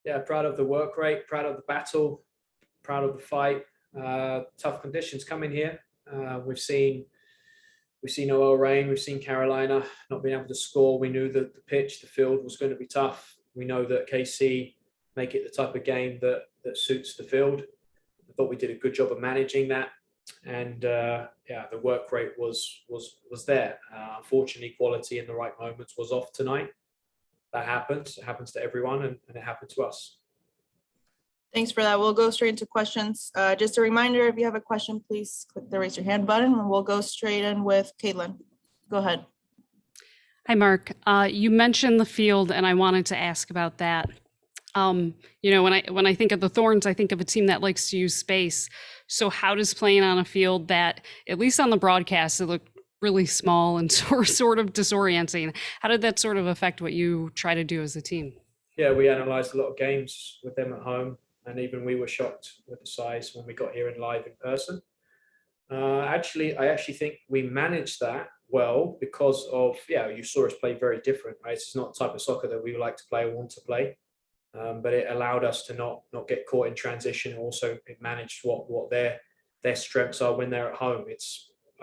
Yeah, proud of the work rate, proud of the battle, proud of the fight. Tough conditions coming here. We've seen OL Reign, we've seen Carolina not being able to score. We knew that the pitch, the field was going to be tough. We know that KC make it the type of game that suits the field. I thought we did a good job of managing that, and yeah, the work rate was there. Unfortunately, quality in the right moments was off tonight. That happens. It happens to everyone, and it happened to us. Thanks for that. We'll go straight into questions. Just a reminder, if you have a question, please click the raise your hand button, and we'll go straight in with Caitlin. Go ahead. Hi, Mark. You mentioned the field, and I wanted to ask about that. When I think of the Thorns, I think of a team that likes to use space. So how does playing on a field that, at least on the broadcast, it looked really small and sort of disorienting, how did that sort of affect what you try to do as a team? Yeah, we analysed a lot of games with them at home, and even we were shocked with the size when we got here in live in person. I actually think we managed that well because of, you saw us play very different, right? It's not the type of soccer that we like to play or want to play. But it allowed us to not get caught in transition. Also, it managed what their strengths are when they're at home.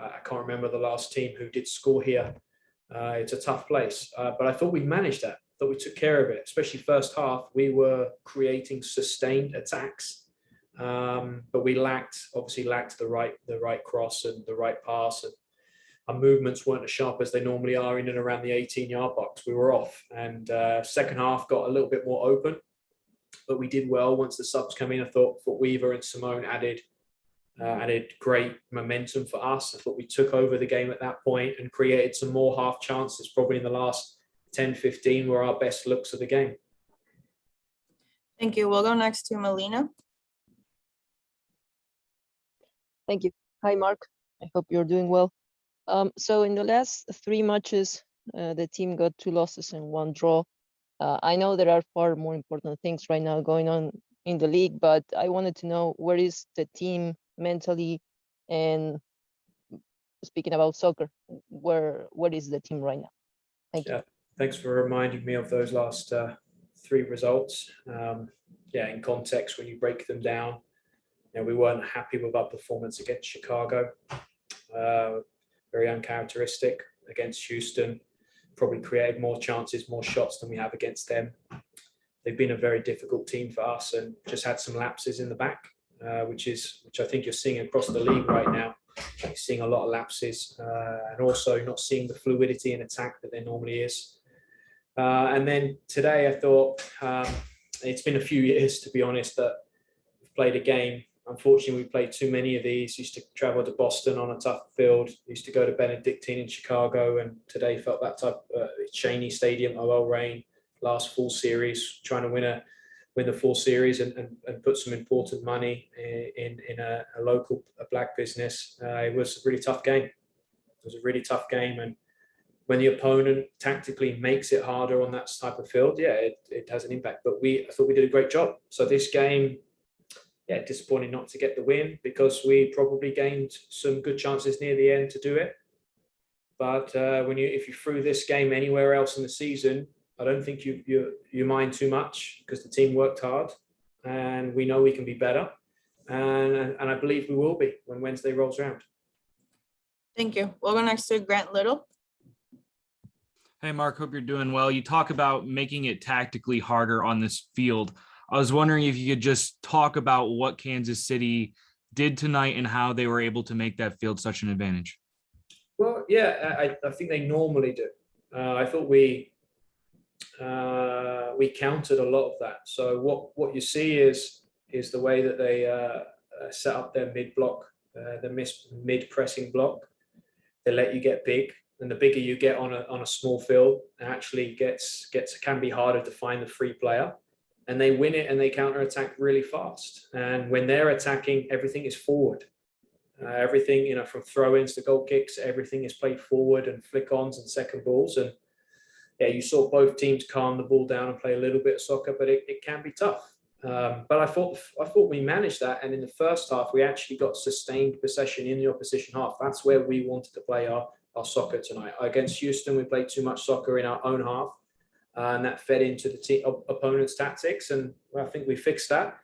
I can't remember the last team who did score here. It's a tough place, but I thought we managed that. I thought we took care of it, especially first half. We were creating sustained attacks, but we obviously lacked the right cross and the right pass, and our movements weren't as sharp as they normally are in and around the 18-yard box. We were off, and second half got a little bit more open, but we did well once the subs came in. I thought Weaver and Simone added great momentum for us. I thought we took over the game at that point and created some more half chances, probably in the last 10-15 were our best looks of the game. Thank you. We'll go next to Melina. Thank you. Hi, Mark. I hope you're doing well. So in the last 3 matches, the team got 2 losses and 1 draw. I know there are far more important things right now going on in the league, but I wanted to know, where is the team mentally? And speaking about soccer, where is the team right now? Thank you. Thanks for reminding me of those last 3 results. In context, when you break them down, we weren't happy with our performance against Chicago. Very uncharacteristic. Against Houston, probably created more chances, more shots than we have against them. They've been a very difficult team for us and just had some lapses in the back, which I think you're seeing across the league right now. You're seeing a lot of lapses, and also not seeing the fluidity in attack that there normally is. And then today, I thought it's been a few years, to be honest, that we've played a game. Unfortunately, we played too many of these. Used to travel to Boston on a tough field. Used to go to Benedictine in Chicago, and today felt that type. Cheney Stadium, OL Reign, last full series, trying to win the full series and put some important money in a local black business. It was a really tough game. It was a really tough game, and when the opponent tactically makes it harder on that type of field, it has an impact. But I thought we did a great job. So this game, disappointing not to get the win because we probably gained some good chances near the end to do it. But if you threw this game anywhere else in the season, I don't think you mind too much because the team worked hard, and we know we can be better, and I believe we will be when Wednesday rolls around. Thank you. We'll go next to Grant Little. Hey, Mark, hope you're doing well. You talk about making it tactically harder on this field. I was wondering if you could just talk about what Kansas City did tonight and how they were able to make that field such an advantage. Well, I think they normally do. I thought we countered a lot of that. So what you see is the way that they set up their mid-block, the mid-pressing block. They let you get big, and the bigger you get on a small field, it actually can be harder to find the free player. And they win it and they counter-attack really fast. And when they're attacking, everything is forward. Everything, from throw-ins to goal kicks, everything is played forward and flick-ons and second balls. And you saw both teams calm the ball down and play a little bit of soccer, but it can be tough. But I thought we managed that. And in the first half, we actually got sustained possession in the opposition half. That's where we wanted to play our soccer tonight. Against Houston, we played too much soccer in our own half. and that fed into the opponent's tactics. And I think we fixed that.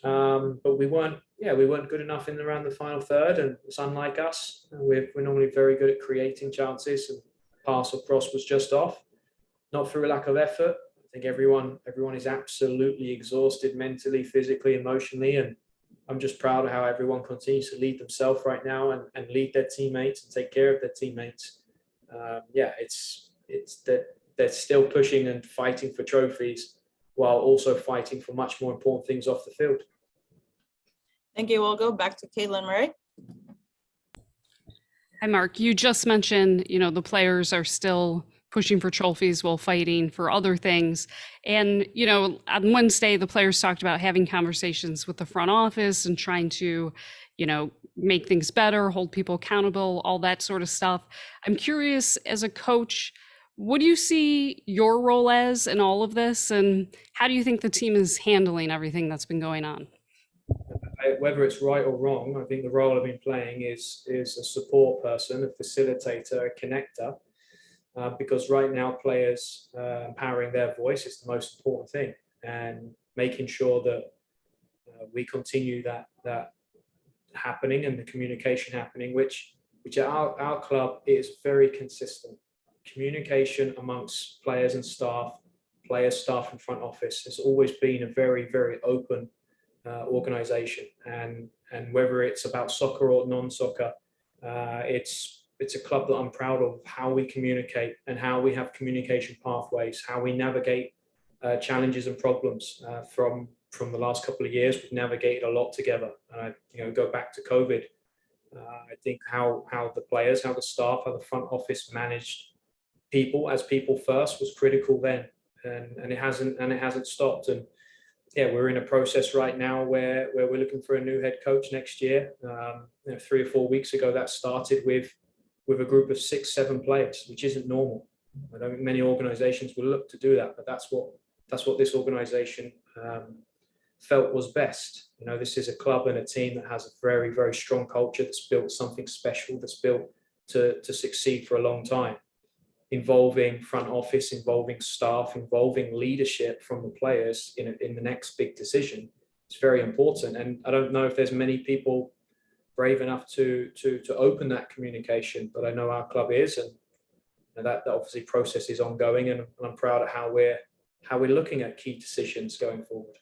But we weren't good enough in around the final third, and it's unlike us. We're normally very good at creating chances, and pass or cross was just off, not through a lack of effort. I think everyone is absolutely exhausted mentally, physically, emotionally, and I'm just proud of how everyone continues to lead themselves right now and lead their teammates and take care of their teammates. It's that they're still pushing and fighting for trophies while also fighting for much more important things off the field. Thank you. We'll go back to Caitlin Murray. Hi, Mark. You just mentioned, the players are still pushing for trophies while fighting for other things. And, on Wednesday, the players talked about having conversations with the front office and trying to, make things better, hold people accountable, all that sort of stuff. I'm curious, as a coach, what do you see your role as in all of this? And how do you think the team is handling everything that's been going on? Whether it's right or wrong, I think the role I've been playing is a support person, a facilitator, a connector, because right now players empowering their voice is the most important thing, and making sure that we continue that happening and the communication happening, which at our club is very consistent. Communication amongst players and staff, staff and front office has always been a very, very open organization, and whether it's about soccer or non-soccer, it's a club that I'm proud of how we communicate and how we have communication pathways, how we navigate challenges and problems. From the last couple of years, we've navigated a lot together. And go back to COVID. I think how the players, how the staff, how the front office managed people as people first was critical then, and it hasn't stopped. And we're in a process right now where we're looking for a new head coach next year. 3 or 4 weeks ago, that started with a group of 6-7 players, which isn't normal. I don't think many organizations will look to do that, but that's what this organization felt was best. This is a club and a team that has a very, very strong culture, that's built something special, that's built to succeed for a long time, involving front office, involving staff, involving leadership from the players in the next big decision. It's very important, and I don't know if there's many people brave enough to open that communication, but I know our club is, and that obviously process is ongoing, and I'm proud of how we're looking at key decisions going forward.